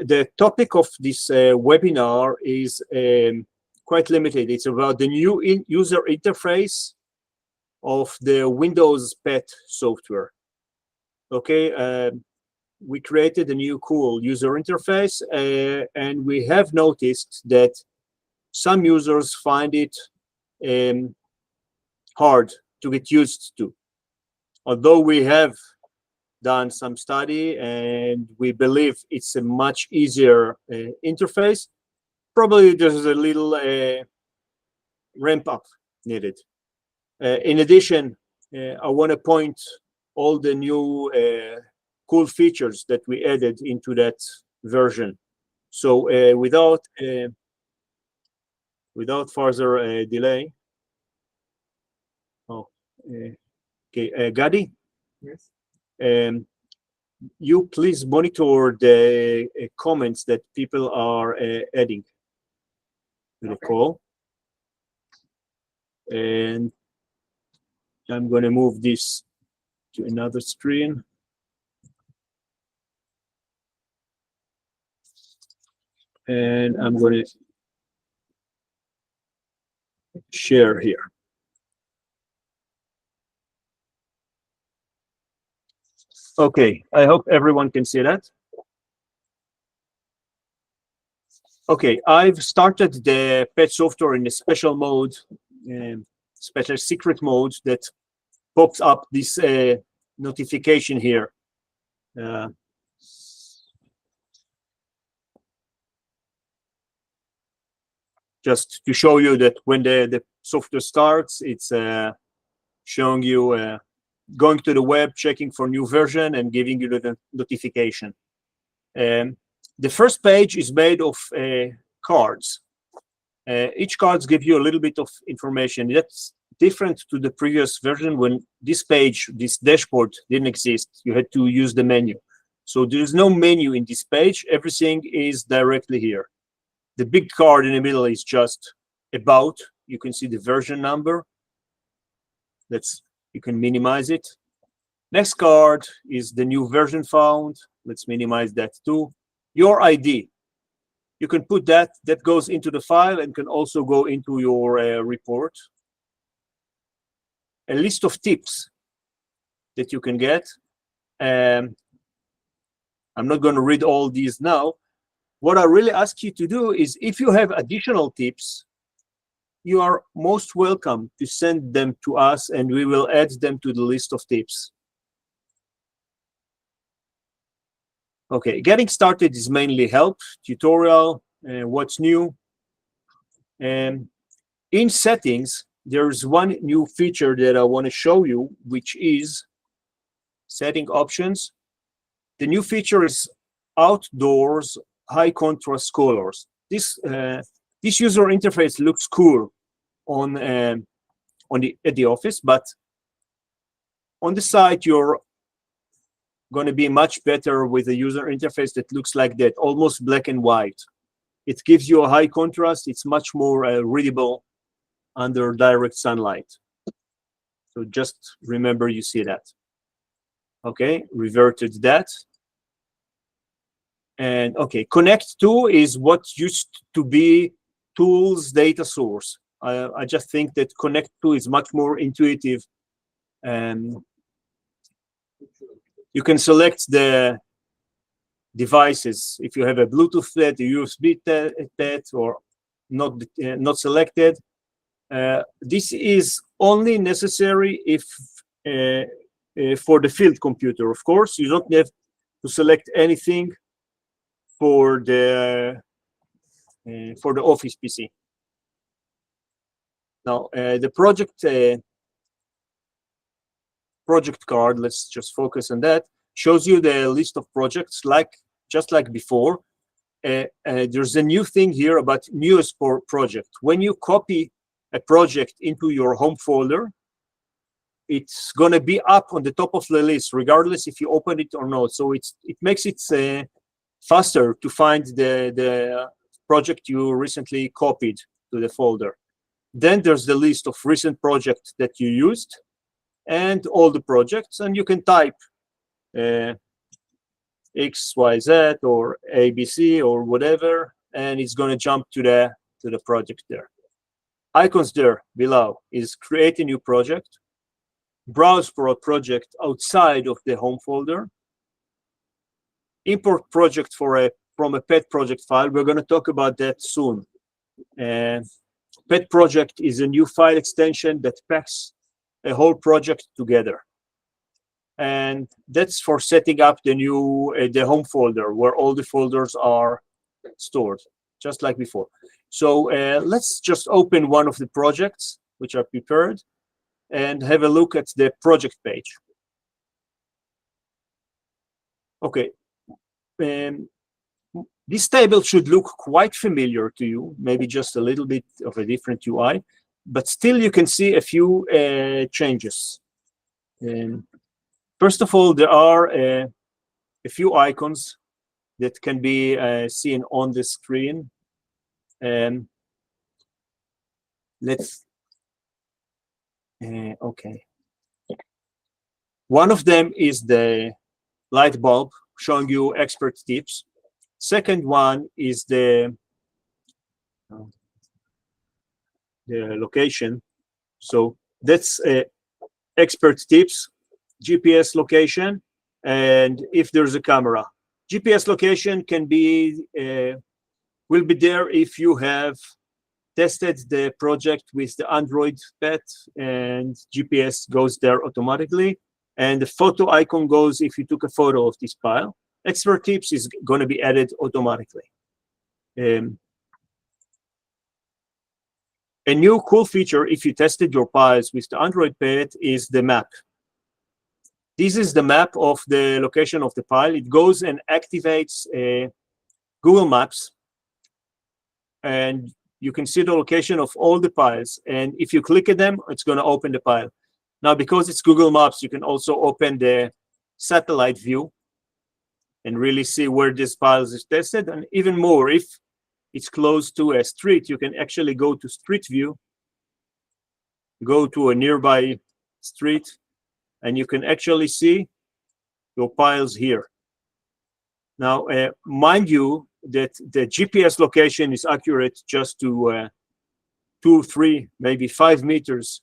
The topic of this webinar is quite limited. It's about the new user interface of the Windows Pet software. Okay, we created a new cool user interface, and we have noticed that some users find it hard to get used to. Although we have done some study and we believe it's a much easier interface, probably there's a little ramp up needed. In addition, I want to point all the new cool features that we added into that version. So without further delay, okay, Gadi? Yes. You please monitor the comments that people are adding to the call. And I'm going to move this to another screen. And I'm going to share here. Okay, I hope everyone can see that. Okay, I've started the pet software in a special mode, special secret mode that pops up this notification here. Just to show you that when the software starts, it's showing you going to the web, checking for new version, and giving you the notification. The first page is made of cards. Each cards give you a little bit of information. That's different to the previous version when this page, this dashboard didn't exist. You had to use the menu. So there's no menu in this page. Everything is directly here. The big card in the middle is just about. You can see the version number. You can minimize it. Next card is the new version found. Let's minimize that too. Your ID. You can put that goes into the file and can also go into your report. A list of tips that you can get. I'm not going to read all these now. What I really ask you to do is, if you have additional tips, you are most welcome to send them to us, and we will add them to the list of tips. Okay, getting started is mainly help, tutorial, what's new. And in settings, there's one new feature that I want to show you, which is setting options. The new feature is outdoors high contrast colors. This user interface looks cool at the office, but on the site you're going to be much better with a user interface that looks like that, almost black and white. It gives you a high contrast. It's much more readable under direct sunlight. So just remember you see that. Okay, reverted that. And okay, connect to is what used to be tools data source. I just think that connect to is much more intuitive. And you can select the devices. If you have a Bluetooth pet, a USB pet, or not selected. This is only necessary if for the field computer. Of course, you don't have to select anything for the office PC. Now the project card, let's just focus on that, shows you the list of projects just like before. There's a new thing here about newest project. When you copy a project into your home folder, it's going to be up on the top of the list, regardless if you open it or not. So it makes it faster to find the project you recently copied to the folder. Then there's the list of recent projects that you used and all the projects, and you can type XYZ or ABC or whatever, and it's going to jump to the project there. Icons there below is create a new project, browse for a project outside of the home folder, import project from a pet project file. We're going to talk about that soon. Pet project is a new file extension that packs a whole project together. And that's for setting up the home folder where all the folders are stored, just like before. So let's just open one of the projects which are prepared and have a look at the project page. Okay. This table should look quite familiar to you, maybe just a little bit of a different UI, but still you can see a few changes. First of all, there are a few icons that can be seen on the screen. Okay. One of them is the light bulb showing you expert tips. Second one is the location. So that's expert tips, GPS location, and if there's a camera. GPS location can be will be there if you have tested the project with the Android pet, and GPS goes there automatically. And the photo icon goes if you took a photo of this file. Expert tips is going to be added automatically. A new cool feature, if you tested your files with the Android pet, is the map. This is the map of the location of the file. It goes and activates Google Maps, and you can see the location of all the files. And if you click at them, it's going to open the file. Now, because it's Google Maps, you can also open the satellite view and really see where this file is tested. And even more, if it's close to a street, you can actually go to Street View, go to a nearby street, and you can actually see your files here. Now, mind you that the GPS location is accurate just to 2, 3, maybe 5 meters,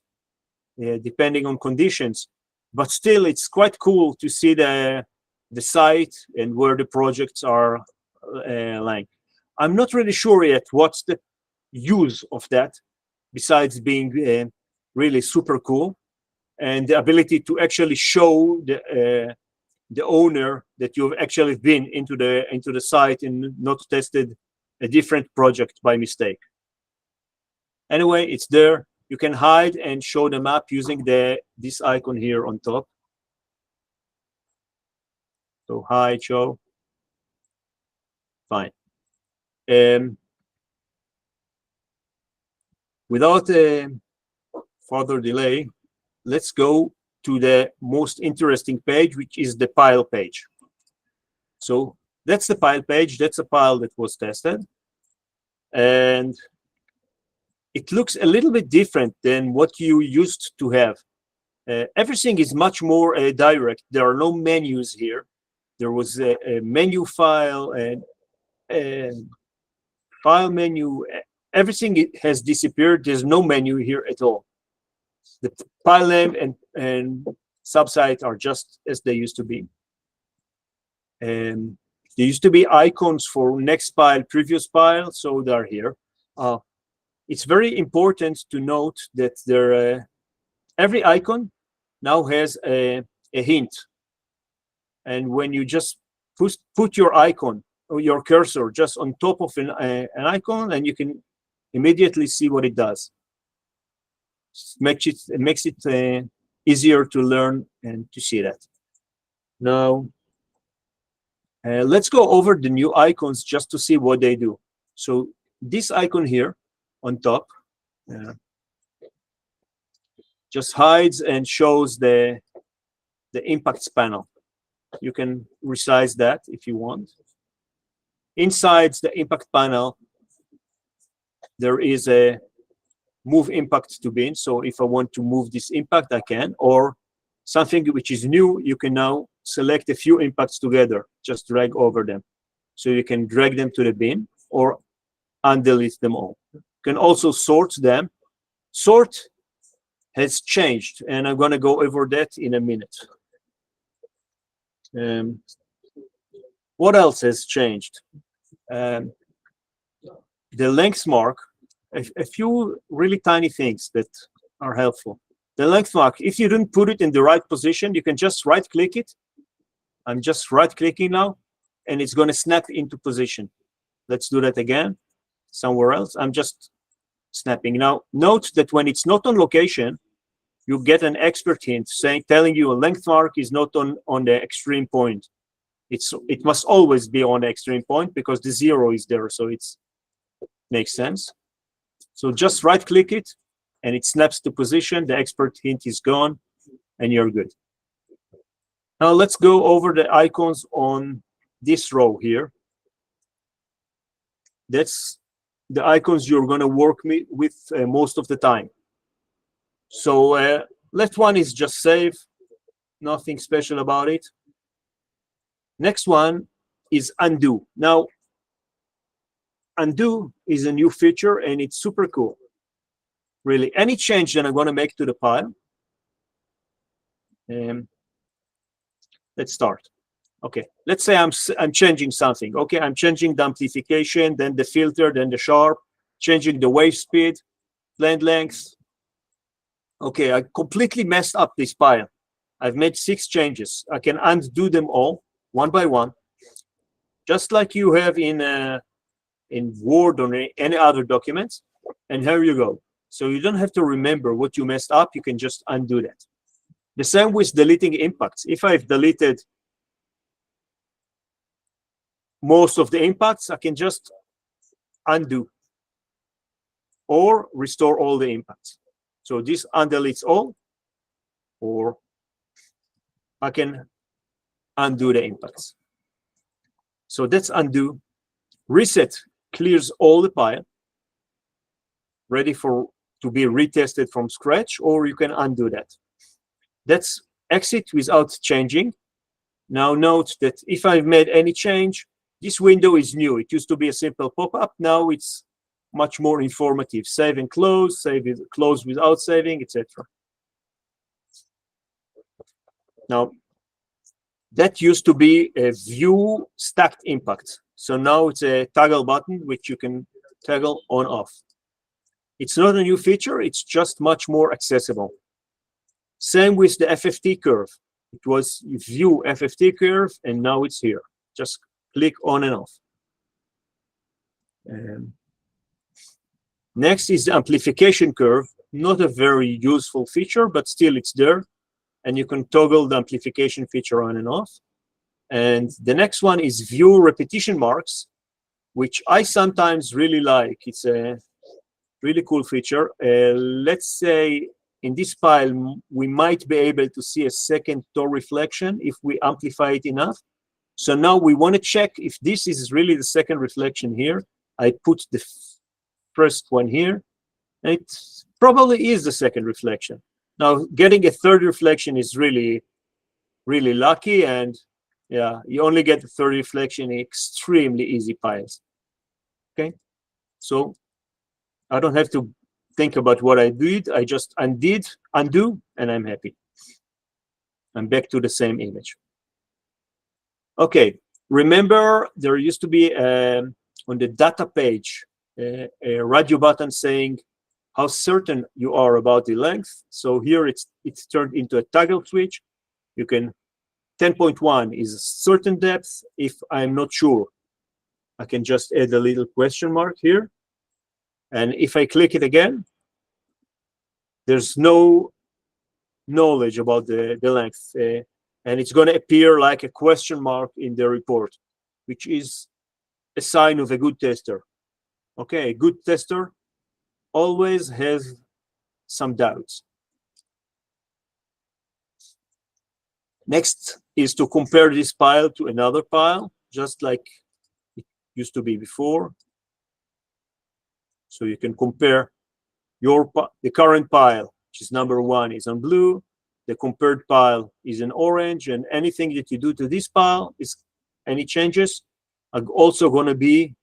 depending on conditions. But still, it's quite cool to see the site and where the projects are lying. I'm not really sure yet what's the use of that, besides being really super cool, and the ability to actually show the owner that you've actually been into the site and not tested a different project by mistake. Anyway, it's there. You can hide and show the map using this icon here on top. So hide, show. Fine. Without further delay, let's go to the most interesting page, which is the file page. So that's the file page. That's a file that was tested. And it looks a little bit different than what you used to have. Everything is much more direct. There are no menus here. There was a menu file and file menu. Everything has disappeared. There's no menu here at all. The file name and subsite are just as they used to be. And there used to be icons for next file, previous file, so they're here. It's very important to note that every icon now has a hint. And when you just put your icon or your cursor just on top of an icon, and you can immediately see what it does. It makes it easier to learn and to see that. Now, let's go over the new icons just to see what they do. So this icon here on top just hides and shows the impacts panel. You can resize that if you want. Inside the impact panel, there is a move impact to bin. So if I want to move this impact, I can, or something which is new, you can now select a few impacts together, just drag over them. So you can drag them to the bin or undelete them all. You can also sort them. Sort has changed, and I'm going to go over that in a minute. What else has changed? The length mark, a few really tiny things that are helpful. The length mark, if you didn't put it in the right position, you can just right-click it. I'm just right-clicking now, and it's going to snap into position. Let's do that again, somewhere else. I'm just snapping. Now, note that when it's not on location, you get an expert hint telling you a length mark is not on the extreme point. It must always be on the extreme point because the 0 is there, so it makes sense. So just right-click it, and it snaps to position. The expert hint is gone, and you're good. Now let's go over the icons on this row here. That's the icons you're going to work with most of the time. So left one is just save, nothing special about it. Next one is undo. Now, undo is a new feature, and it's super cool. Really, any change that I'm going to make to the file. Let's start. Okay, let's say I'm changing something. Okay, I'm changing the amplification, then the filter, then the sharp, changing the wave speed, blend length. Okay, I completely messed up this file. I've made 6 changes. I can undo them all one by one, just like you have in Word or any other documents. And here you go. So you don't have to remember what you messed up. You can just undo that. The same with deleting impacts. If I've deleted most of the impacts, I can just undo or restore all the impacts. So this undeletes all, or I can undo the impacts. So that's undo. Reset clears all the file, ready to be retested from scratch, or you can undo that. That's exit without changing. Now note that if I've made any change, this window is new. It used to be a simple pop-up. Now it's much more informative. Save and close, save it, close without saving, etc. Now, that used to be a view stacked impact. So now it's a toggle button, which you can toggle on off. It's not a new feature. It's just much more accessible. Same with the FFT curve. It was view FFT curve, and now it's here. Just click on and off. Next is the amplification curve. Not a very useful feature, but still it's there. And you can toggle the amplification feature on and off. And the next one is view repetition marks, which I sometimes really like. It's a really cool feature. Let's say in this file, we might be able to see a second toe reflection if we amplify it enough. So now we want to check if this is really the second reflection here. I put the first one here. And it probably is the second reflection. Now, getting a third reflection is really, really lucky. And yeah, you only get the third reflection in extremely easy files. Okay, so I don't have to think about what I did. I just undo, and I'm happy. I'm back to the same image. Okay, remember there used to be on the data page a radio button saying how certain you are about the length. So here it's turned into a toggle switch. You can 10.1 is a certain depth. If I'm not sure, I can just add a little question mark here. And if I click it again, there's no knowledge about the length. And it's going to appear like a question mark in the report, which is a sign of a good tester. Okay, a good tester always has some doubts. Next is to compare this file to another file, just like it used to be before. So you can compare the current file, which is number 1, is on blue, the compared pile is in orange, and anything that you do to this pile, is any changes, are also going to be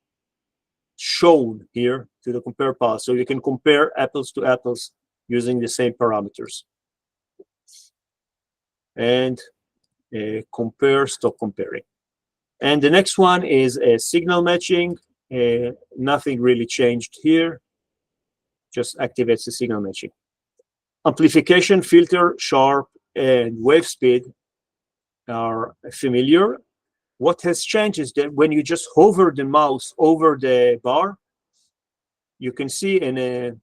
shown here to the compare pile. So you can compare apples to apples using the same parameters. And compare, stop comparing. And the next one is signal matching. Nothing really changed here. Just activates the signal matching. Amplification, filter, sharp, and wave speed are familiar. What has changed is that when you just hover the mouse over the bar, you can see in a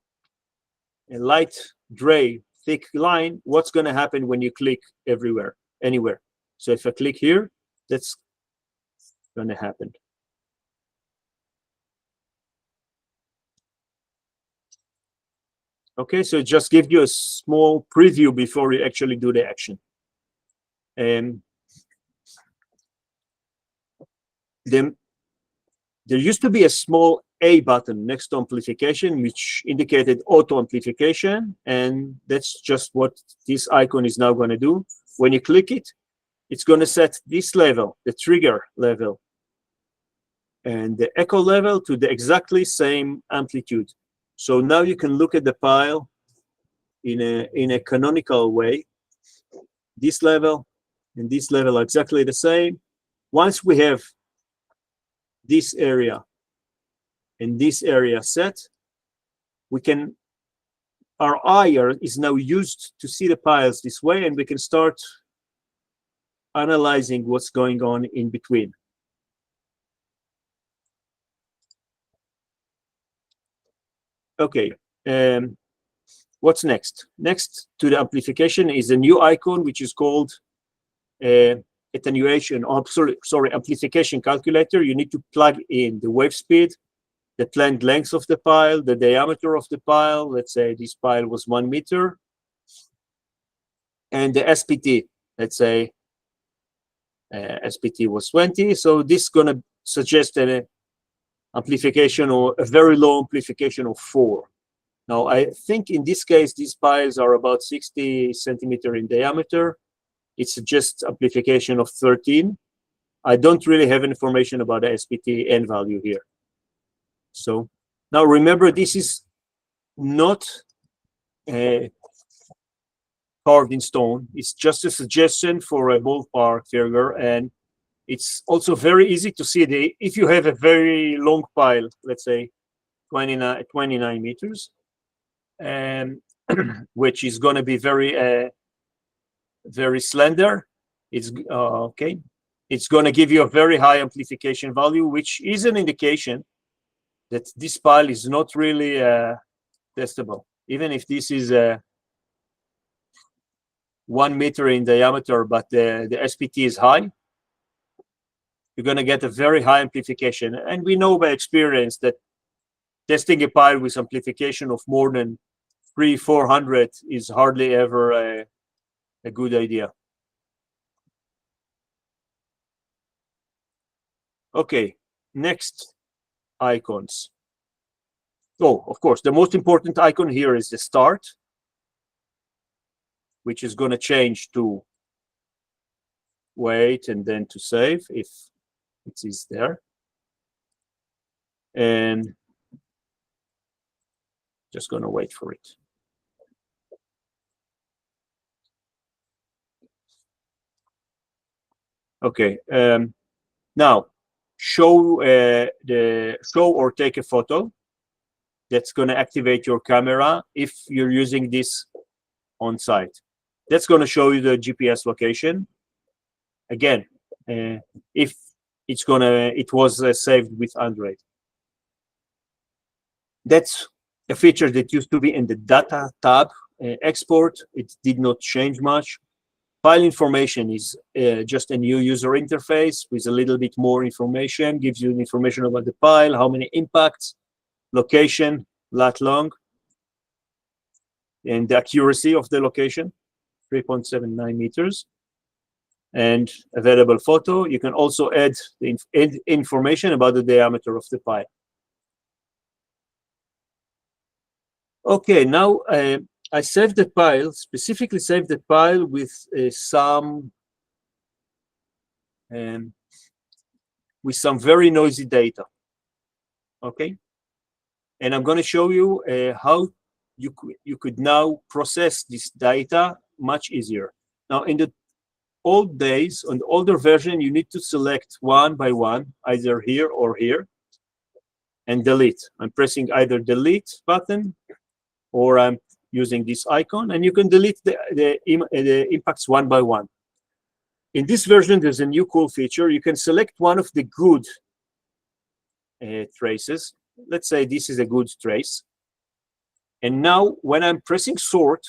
light gray thick line what's going to happen when you click anywhere. So if I click here, that's going to happen. Okay, so it just gives you a small preview before you actually do the action. And then there used to be a small A button next to amplification, which indicated auto amplification. And that's just what this icon is now going to do. When you click it, it's going to set this level, the trigger level, and the echo level to the exactly same amplitude. So now you can look at the pile in a canonical way. This level and this level are exactly the same. Once we have this area and this area set, our eye is now used to see the piles this way, and we can start analyzing what's going on in between. Okay, what's next? Next to the amplification is a new icon, which is called attenuation, amplification calculator. You need to plug in the wave speed, the planned length of the pile, the diameter of the pile. Let's say this pile was 1 meter. And the SPT, let's say SPT was 20. So this is going to suggest an amplification, or a very low amplification of 4. Now, I think in this case, these piles are about 60 centimeter in diameter. It's just amplification of 13. I don't really have information about the SPT N value here. So now remember, this is not carved in stone. It's just a suggestion for a ballpark figure, and it's also very easy to see if you have a very long pile, let's say 29 meters, and which is going to be very slender. It's okay. It's going to give you a very high amplification value, which is an indication that this pile is not really testable. Even if this is 1 meter in diameter, but the SPT is high, you're going to get a very high amplification. And we know by experience that testing a pile with amplification of more than 300-400 is hardly ever a good idea. Okay, next icons. Oh, of course, the most important icon here is the start, which is going to change to wait and then to save if it is there. And just going to wait for it. Okay, now show or take a photo. That's going to activate your camera if you're using this on site. That's going to show you the GPS location. Again, if it was saved with Android. That's a feature that used to be in the data tab. Export, it did not change much. File information is just a new user interface with a little bit more information, gives you information about the pile, how many impacts, location, lat long, and the accuracy of the location, 3.79 meters, and available photo. You can also add the information about the diameter of the pile. Okay, now I saved the file, specifically saved the file with um, some very noisy data. Okay, and I'm going to show you how you could now process this data much easier. Now, in the old days, on the older version, you need to select one by one, either here or here, and delete. I'm pressing either delete button or I'm using this icon, and you can delete the impacts one by one. In this version, there's a new cool feature. You can select one of the good traces. Let's say this is a good trace. And now when I'm pressing sort,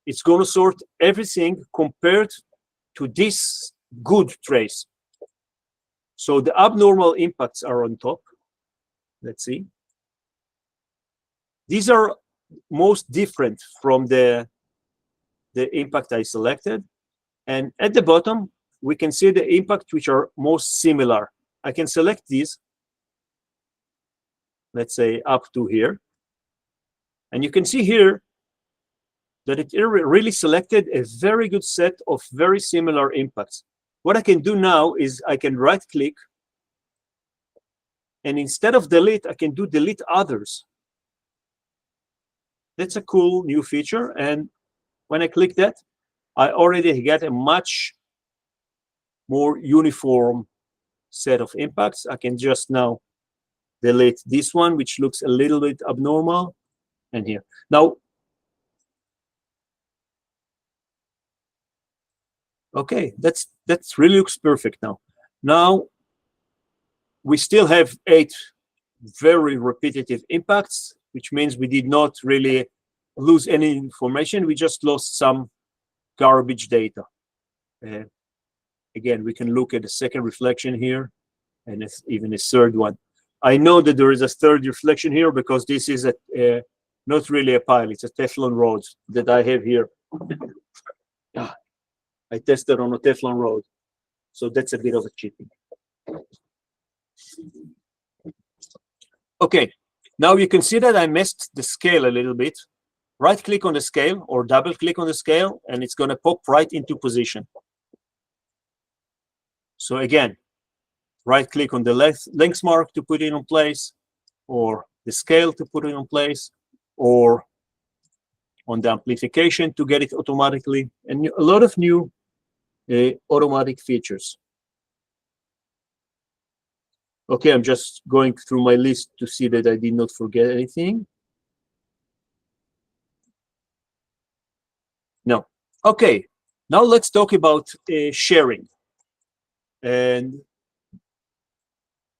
it's going to sort everything compared to this good trace. So the abnormal impacts are on top. Let's see. These are most different from the impact I selected. And at the bottom, we can see the impact which are most similar. I can select these, let's say up to here. And you can see here that it really selected a very good set of very similar impacts. What I can do now is I can right click, and instead of delete, I can do delete others. That's a cool new feature. And when I click that, I already get a much more uniform set of impacts. I can just now delete this one, which looks a little bit abnormal, and here. Now, okay, that really looks perfect now. Now, we still have 8 very repetitive impacts, which means we did not really lose any information. We just lost some garbage data. Again, we can look at the second reflection here, and even a third one. I know that there is a third reflection here because this is not really a pile. It's a Teflon rod that I have here. I tested on a Teflon rod, so that's a bit of a cheating. Okay, now you can see that I messed the scale a little bit. Right click on the scale or double click on the scale, and it's going to pop right into position. So again, right click on the length mark to put it in place, or the scale to put it in place, or on the amplification to get it automatically, and a lot of new automatic features. Okay, I'm just going through my list to see that I did not forget anything. No. Okay, now let's talk about sharing. And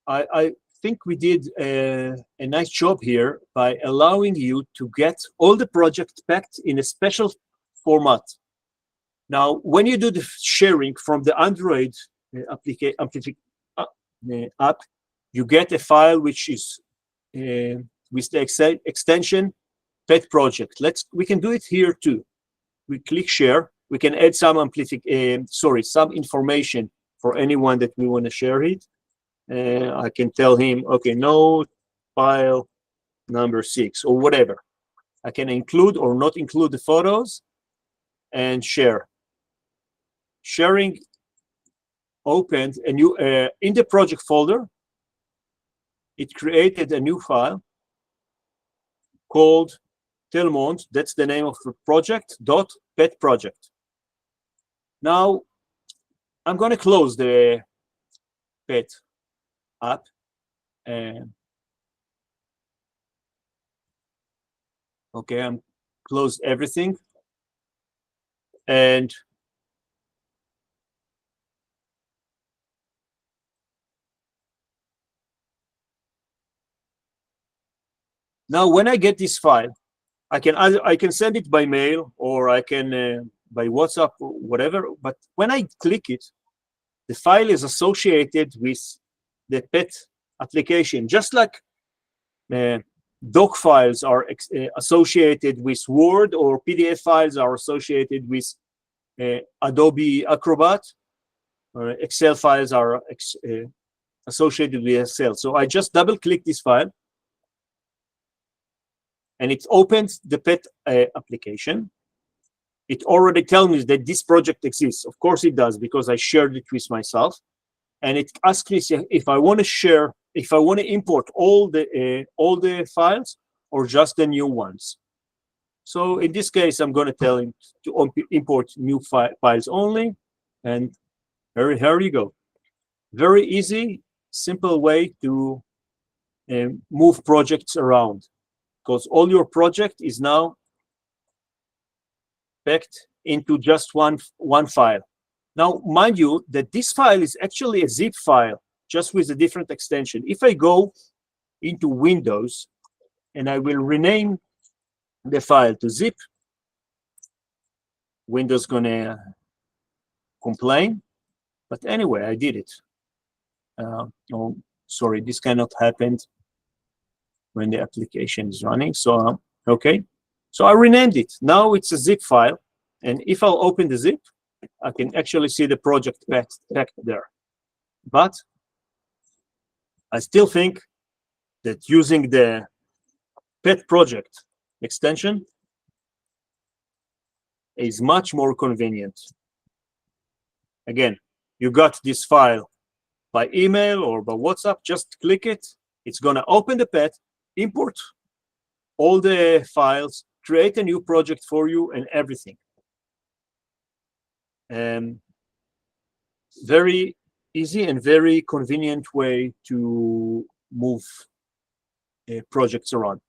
I think we did a nice job here by allowing you to get all the project packed in a special format. Now, when you do the sharing from the Android app, you get a file which is with the extension pet project. We can do it here too. We click share. We can add some some information for anyone that we want to share it. I can tell him, okay, no file number 6 or whatever. I can include or not include the photos and share. Sharing opened a new in the project folder. It created a new file called Telmont. That's the name of the project. .pet project. Now I'm going to close the pet app. Okay, I'm closed everything, and now when I get this file, I can send it by mail or I can by WhatsApp or whatever. But when I click it, the file is associated with the pet application, just like doc files are associated with Word, or PDF files are associated with Adobe Acrobat, or Excel files are associated with Excel. So I just double click this file, and it opens the pet application. It already tells me that this project exists. Of course it does, because I shared it with myself. And it asks me if I want to share, if I want to import all the files or just the new ones. So in this case, I'm going to tell him to import new files only. And here you go. Very easy, simple way to move projects around, because all your project is now packed into just one file. Now, mind you that this file is actually a zip file, just with a different extension. If I go into Windows and I will rename the file to zip, Windows gonna complain. But anyway, I did it. Oh, sorry, this cannot happen when the application is running. So, okay. So I renamed it. Now it's a zip file. And if I'll open the zip, I can actually see the project packed there. But I still think that using the pet project extension is much more convenient. Again, you got this file by email or by WhatsApp, just click it. It's going to open the pet, import all the files, create a new project for you, and everything. Very easy and very convenient way to move projects around.